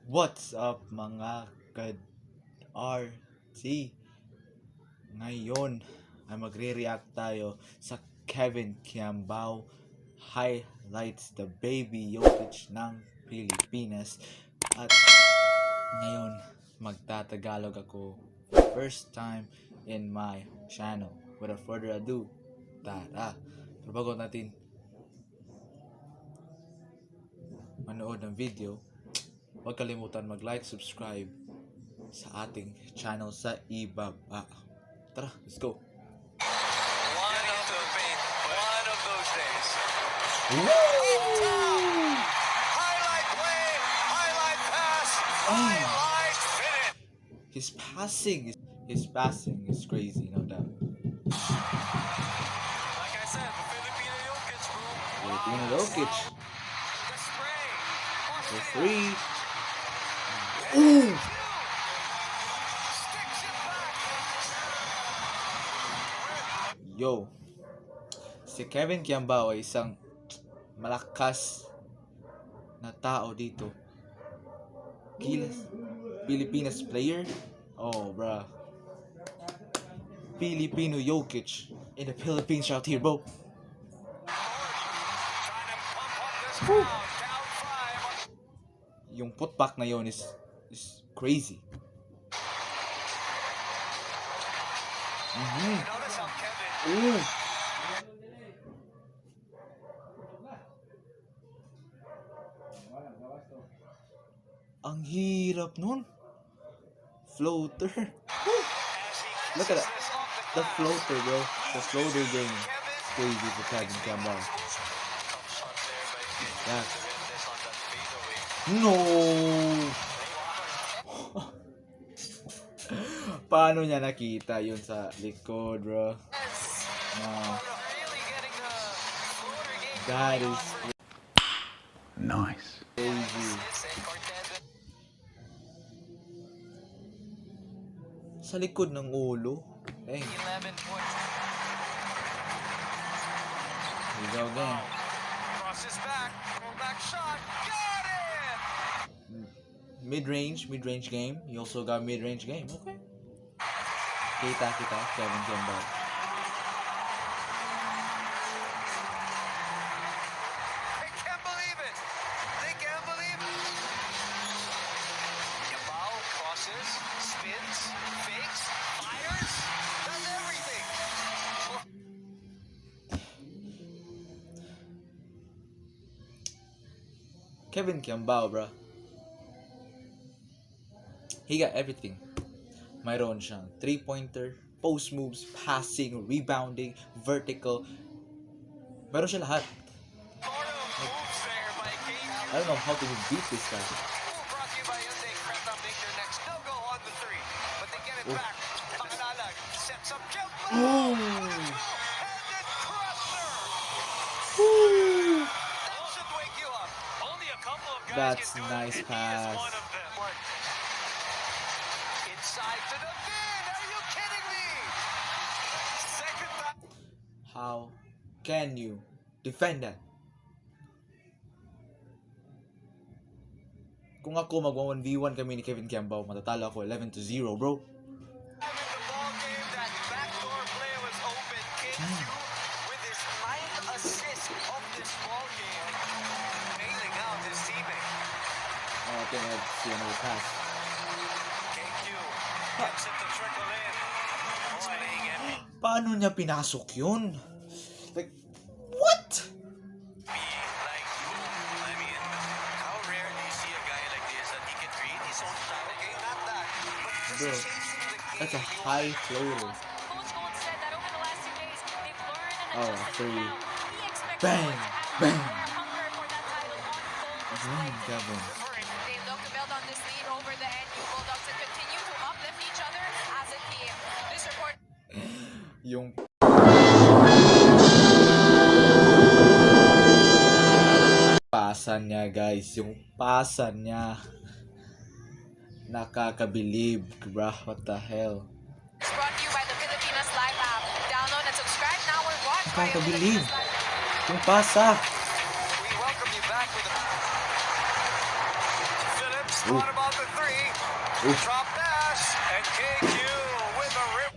What's up mga ka-RC? Ngayon ay magre-react tayo sa Kevin Kiambao highlights the baby Jokic ng Pilipinas. At ngayon magtatagalog ako for the first time in my channel. Without further ado, tara! Pero bago natin manood ng video, huwag kalimutan mag-like, subscribe sa ating channel sa ibaba. Tara, let's go! One of those days. Woo! Highlight play, highlight pass, highlight finish. His passing is crazy, no doubt. Like I said, the Filipino Jokic, bro. Filipino Jokic. The spray. For free. Ooh. Ooh! Sticks it back. Yo, si Kevin Kiambao ay isang malakas na tao dito. Gilas, Pilipinas player. Oh, bruh. Filipino Jokic in the Philippines out here, bro. Trying to pump up this crowd. Down 5. Yung putback na yun is crazy. Notice how Kevin Ooh. Ang hirap nun. Floater. as he Look at kisses that. this off The glass. floater, bro. The floater game. Kevin. Crazy for Kevin Kiambao. Tough shot there by Yeah. Mendes on that fadeaway. No! Paano niya nakita yun sa likod, bro? No. Really getting the floater game That going is on for Nice. crazy. San Cortez. Sa likod ng ulo. Dang. 11 points. Here we go again. Crosses back. Pull back shot. Got it! Mid-range game. You also got mid-range game. Okay. Kita, Kevin Kiambao. They can't believe it. They can't believe it. Kiambao crosses, spins, fakes, fires. Does everything. Kevin Kiambao, bro. He got everything. Mayroon siyang 3-pointer, post moves, passing, rebounding, vertical. Mayroon siya lahat. Sort of moves there by KU. I don't know how to beat this guy. Brought to you by Hyundai Creta. Make their next no-go on the 3. But they get it back. Pangalalag sets up Kiambao. Two-handed crusher. That should wake you up. Only a couple of guys That's can do nice it, and he pass. is one of them. Inside to the bin. Are you kidding me? Second time. How can you defend that? Kung ako mag-1v1 kami ni Kevin Kiambao, matatalo ako 11-0, bro. In the ball game, that backdoor play was open. KU with his 9th assist of this ball game, bailing out his teammate. Oh, I think I see another pass. KU gets it to trickle in. It's playing it. Paano niya pinasok yun? Like, what? Like, I mean, how rare do you see a guy like this that he can create his own shot? Okay, not that, but just Bro, changing the game. that's a high floater. Coach Gold said that over the last 2 days, they've learned and Oh, adjusted. three. Now, he expects Bang, them to have bang. more hunger for that title on gold. Kevin. They look to build on this lead over the NU Bulldogs and continue to uplift each other as a team. This report Yung pasan niya, guys. Yung pasan niya. Nakakabilib, bro. What the hell? is brought to you by the Filipinas Live app. Download and subscribe now or watch via Nakakabilib. Filipinas Live app. Yung pasa. We welcome you back with a Phillips thought about the three. Oof. Drop pass. And KQ with a rip.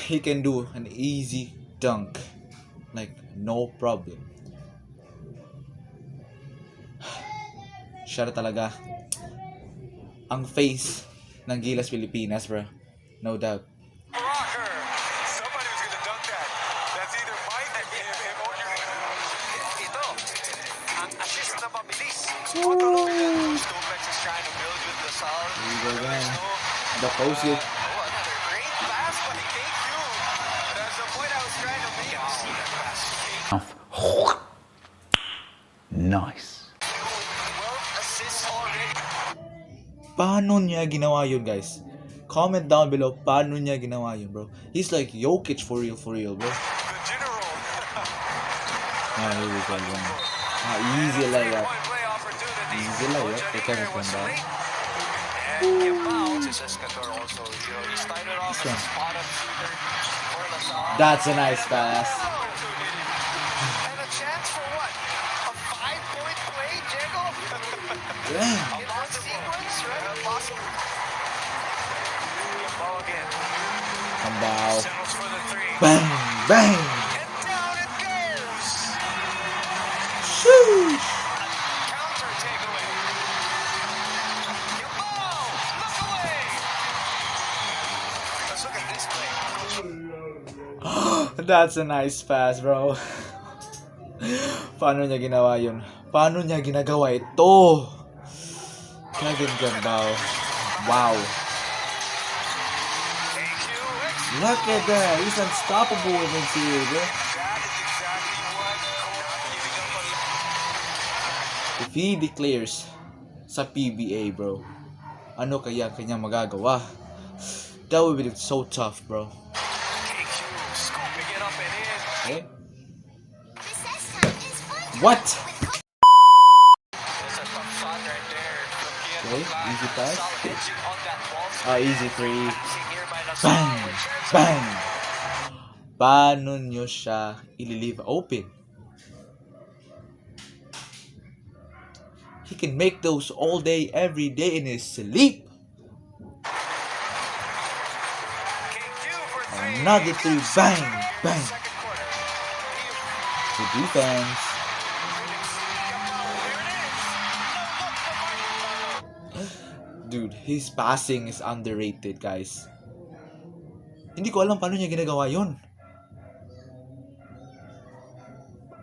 He can do an easy dunk. Like, no problem. Siya na talaga ang face ng Gilas Pilipinas, bro. No doubt. Rocker. Somebody who's gonna dunk that. That's either Mike him or ito. Ang assist na mabilis. Stopex is trying to build with the Lasal. Here we go again. The post it. Another great pass by KQ. That's the point I was trying to make. See that pass. Nice. 12 assists already. Paano niya ginawa yun, guys? Comment down below, paano niya ginawa yun, bro? He's like Jokic for real, bro. The general. Here we go again. Easy layup. Point play opportunity. Easy layup. They can't was come back. late. And he bounces. Escador also, he started off This as a one. spot-up shooter for Lasal. That's a nice pass. And a chance for what? A 5-point play, Diego? Damn. In one sequence, right? Possible. Ball again. Kambao. Settles for the three. Bang! Bang! And down it goes. Sheesh! Counter takeaway. Yabao! Look away. Let's look at this play. That's a nice pass, bro. Paano niya ginawa yun? Paano niya ginagawa ito? Kevin Kambao. Wow. KQ. Look at that. He's unstoppable in this series, bro. That is exactly what not giving up on. If he declares sa PBA, bro, ano kaya kanya magagawa? That would be so tough, bro. KQ scooping it up and in. Okay? What? That's a tough shot right there. From Kian Okay, Baclac. easy pass. Solid engine on that ball. Easy three. Passing here by Lasal. Bang! Bang! Paano nyo siya ililive open? He can make those all day, every day in his sleep. KQ for three. Another three. Bang! Bang! Second quarter. Good defense. Dude, his passing is underrated, guys. Hindi ko alam paano niya ginagawa yun.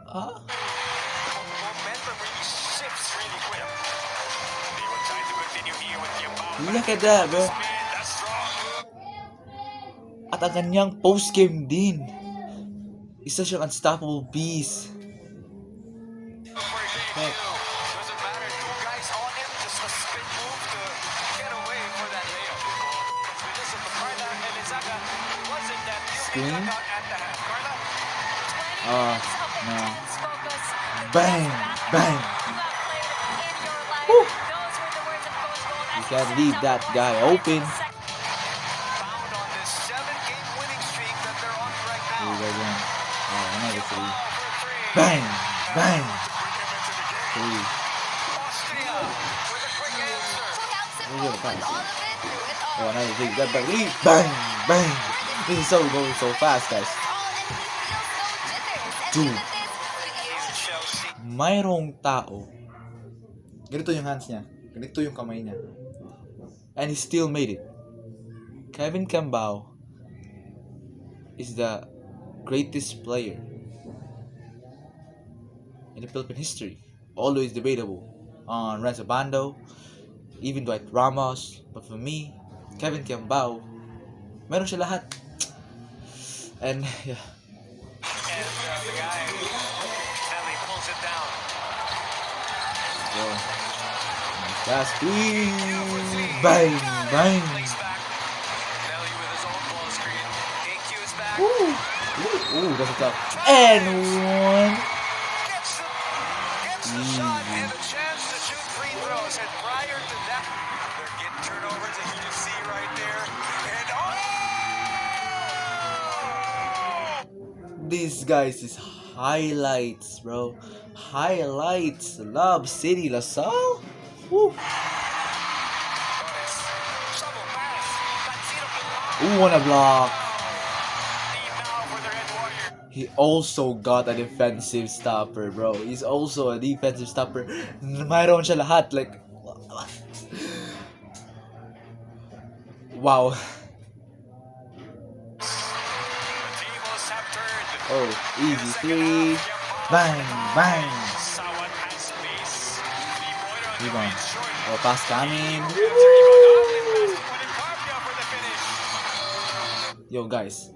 Momentum really shifts really quick. They trying to continue here with Yabao. Look at that, bro. That's strong. At ang kanyang post-game din. Isa siyang unstoppable beast. For KQ. Doesn't matter. Two guys on him. Just a spin move to get away for that layup. Because of the Carla and Izaka, wasn't that Screen? at the half. Carla? No. Bang! Bang! You can't leave that guy open. Found on this 7-game winning streak that they're on right now. Here we go again. Another three. For three. Bang! Bang! To bring him into the game. Three. Austria with a quick answer. Look at the pass. Another three. Bang! Bang! Bang! This is going so fast, guys. Dude. Chelsea. Mayroong tao. Ganito yung hands niya. Ganito yung kamay niya. And he still made it. Kevin Kambao is the greatest player in the Philippine history. Always debatable on Renzo Bando, even Dwight Ramos. But for me, Kevin Kambao, meron siya lahat. And yeah. And the guy, Nelly pulls it down. So, that's three. Bang, bang. Plays back. Nelly with his own ball screen. KQ is back. Ooh, that's a tough. And one. Gets the shot and a chance to shoot free throws. And prior to that, they're getting turnovers, as you can see right there. And These guys is highlights, bro. Highlights. Love City LaSalle. Woo. Ooh, on a block. Lead now for the Red Warrior. He also got a defensive stopper, bro. He's also a defensive stopper. Mayroon siya lahat. Like, wow. Tables have turned. Oh, easy three. Bang, bang. Sawan has space. Three-pointer on the Rebound. range short. Oh, pass coming. Rebound outlet pass to Policarpio for the finish. Yo, guys.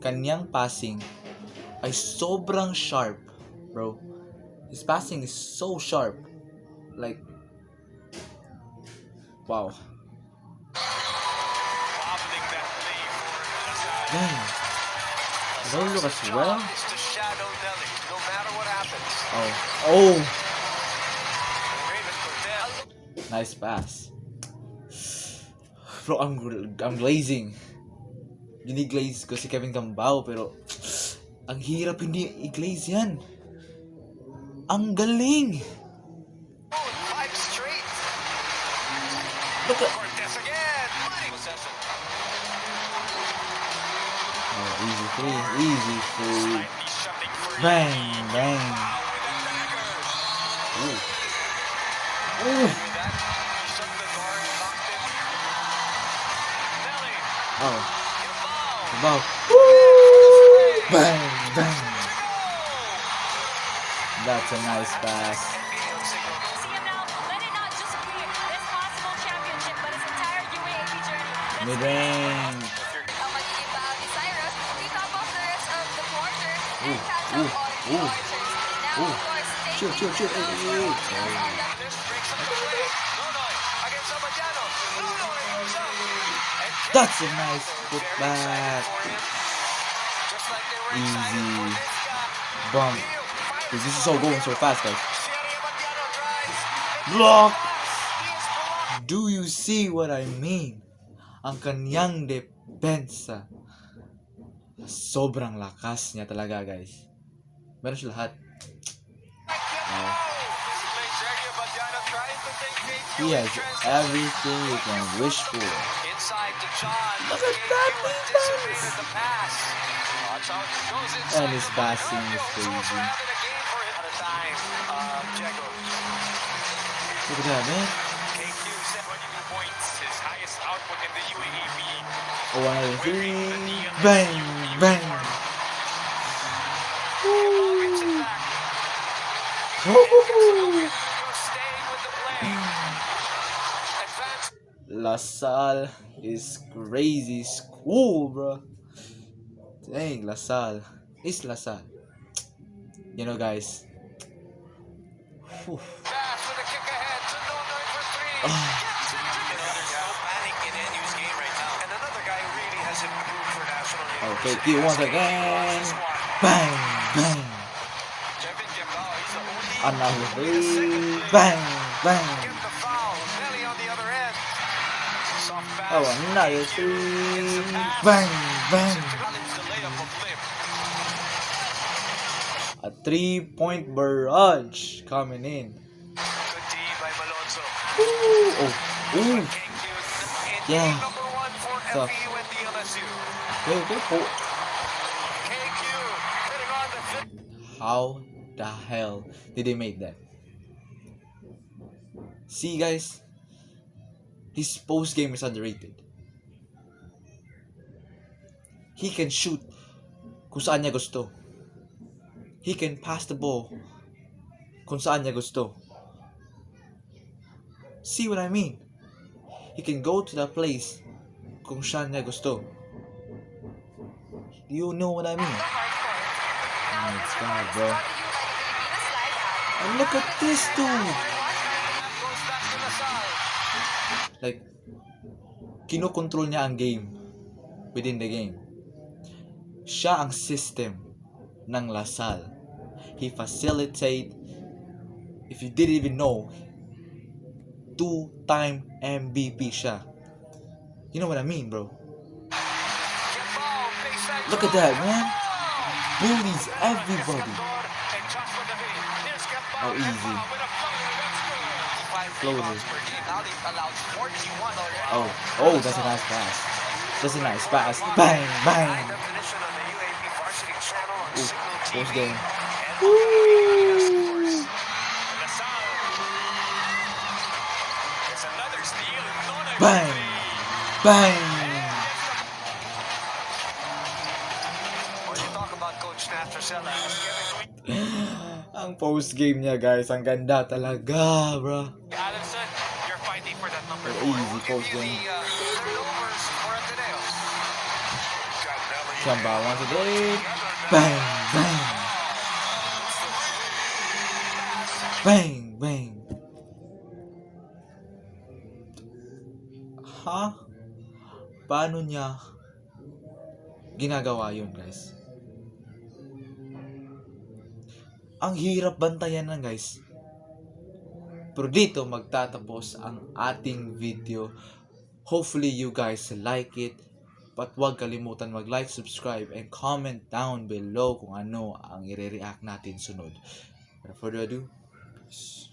Kanyang passing ay sobrang sharp, bro. His passing is so sharp. Like, wow. Wobbling that play for Lazar. Dang. Don't look as well. Job is to shadow Nelly, no matter what happens. Oh. Oh. Raven Cordell. Nice pass. Bro, I'm glazing. Gini-glaze ko si Kevin Cambao, pero ang hirap hindi i-glaze yan. Ang galing. 5 straight. Look at... Cortez again. Possession. Oh, easy three. Easy three. Slightly shutting for Bang, bang. Wow, with a dagger. Ooh. Ooh. With that, he shut the door and locked it. Nelly. Oh. Gambao. Wow. Bang, bang. That's a nice pass. See him now. Let it not just be this possible championship, but his entire UAAP journey. Mid-range. Ang magiging bahagi ni Cyrus, we top off the rest of the quarter and catch ooh, up on the ooh, Archers. Now, ooh. of course, Chill, chill, chill. Hey, hey, hey. This breaks up the play. Nonoy against Abadiano. Nonoy goes up. And That's a nice putback. just like they were Easy. excited for this guy. Bump. Leo finds Dude, this is so going so fast, guys. Sierra Abadiano drives. Block. He is blocked. Do you see what I mean? Ang kanyang depensa. Sobrang lakas niya talaga, guys. Meron siya lahat. Wow. This play, Sierra Abadiano trying to take KQ He has and transfer. everything you can wish for. Inside to John. Look at that KQ anticipated the pass. Watch out, he goes inside. And his passing is It's almost crazy. having a game for him at a time. Jago. Look at that, man. KQ 72 points, his highest output in the UAAP. Oh, another three. Bang, bang. Ball gets it back. Woo! You're staying with the play. Advance. LaSalle is crazy school, bro. Dang, LaSalle. It's LaSalle. You know, guys. Whew. Pass with a kick ahead to Nonoy for three. Gets it to There's no panic in NU's game right now. And another guy who really has improved for National Okay, University. keep once again. Bang, bang. Kevin Gambao, he's the only Another only the second three. player Bang, to bang. get the foul. Nelly on the other end. Soft pass. Oh, another Gets three. the pass. Bang, bang. Challenge the layup of Lim. A 3-point barrage coming in. Good D by Malonzo. Ooh, oh, ooh. KQ, Yeah. number one for Tough. FEU and the LSU. Okay, okay. Oh. KQ hitting on the fifth. How the hell did they make that? See, guys, his post game is underrated. He can shoot kung saan niya gusto. He can pass the ball kung saan niya gusto. See what I mean? He can go to the place kung saan niya gusto. Do you know what I mean? Now, my this God, reward is bro. brought to you by the Pilipinas Slide app. And look at this dude! That goes back to LaSalle. Like, kinokontrol niya ang game within the game. Siya ang system ng LaSalle. He facilitate, if you didn't even know, 2-time MVP siya. You know what I mean, bro? Gambao, baseline Look at draw. that, man. Bullies everybody. And Joshua David. Here's Gambao. Oh, easy. Gambao with a floater. That's good. 5 Floater. rebounds per game. Now they've allowed 41 already. Oh, that's a nice pass. Just a nice pass. Bang, bang. High definition on the UAP varsity channel on Signal TV. Post game. And on Pilipinas, of course. Lasal. It's another steal. Nonoy Bang. with three. Bang. When you talk about Coach Nat Rosella, as Kevin Ang post game niya, guys, ang ganda talaga, bro. Alanson, you're fighting for that number Oh, 4. easy post give game. the turnovers for Ateneo. Chamba once again. Bang, bang. Bang, bang. Ha? Paano niya ginagawa yun, guys? Ang hirap bantayan na, guys. Pero dito magtatapos ang ating video. Hopefully you guys like it. But huwag kalimutan mag-like, subscribe, and comment down below kung ano ang i-react natin sunod. Without further ado, peace.